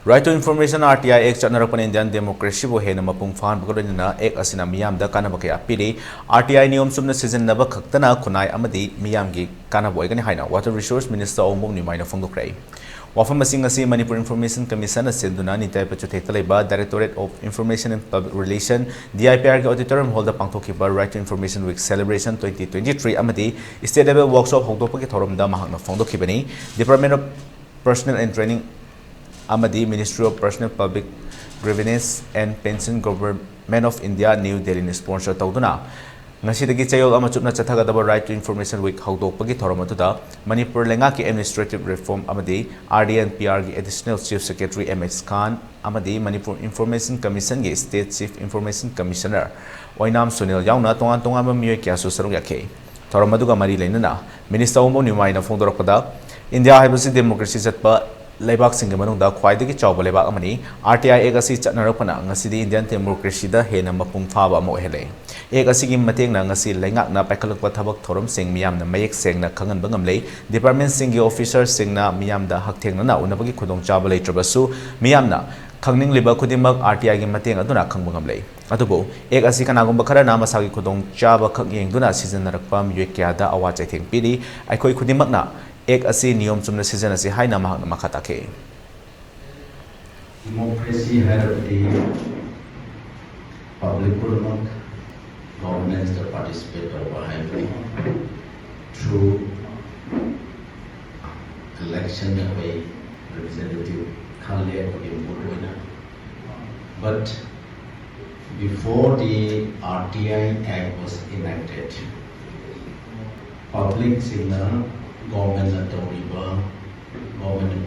Right to Information RTI Act chatnarakpana Indian democracy bo henna mapung phahanli Act asina miyamda kanaba kaya piri RTI niyom sumna sizinaba khaktana khunai amadi miyamgi kanaba oigani haina Water Resource Minister Awangbow Newmai na phongdokrai. Wafam asing asi Manipur Information Commission asenduna nitai pachutheta leba Directorate of Information and Public Relations DIPR ke auditorium hall da pangthokiba Right to Information Week Celebration 2023 amadi state level workshop hongdokpa ke thoromda mahakna phongdokhibani Department of Personnel and Training Amadi Ministry of Personal Public Grievance and Pension Government of India New Delhi sponsor tauduna ngasidagi chayol ama chupna chathagadaba Right to Information Week hawdokpagi thorom atuda Manipur lengaki administrative reform amadi RDNPR gi additional chief secretary MX Khan amadi Manipur Information Commission gi state chief information commissioner Oinam Sunil yauna tongan tongan ma miyoy kya su sarung yakhe thorom aduga mari leinana Minister Awangbow Newmai na phongdorakpada India haibasi democracy chatpa Laibak Singh Manungda Khwaidagi Chawba Laibak Amani RTI Act asi chatnarakpana ngasidi Indian democracy da henna mapung phaba ama ohele Act asigi matengna ngasi laingakna paikhalakpa thabak thorom sing miyamna mayek sengna khanganba ngamlei department singi officer singna miyamda hakthengnana unabagi khudong chaba leitrabasu miyamna khangning liba khudimak RTI gi mateng aduna khangba ngamlei adubo Act asi kanagumba kharana masagi khudong chaba khak yengduna sizinnarakpa miyoy kyada awa chaitheng piri aikhoi khudimakna Act asi niyom chumna season asi haina mahakna makhatake Democracy have the public governance to participate over highly through election by representative but before the RTI Act was enacted public signal government authority, government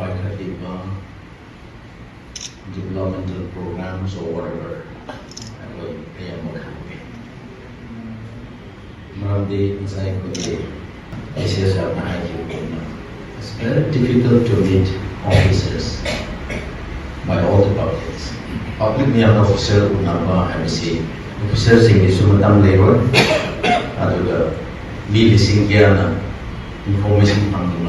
developmental programs or whatever. It's very difficult to meet officers by all the publics. Public may officer officers in the Sumatam labor, and the information from the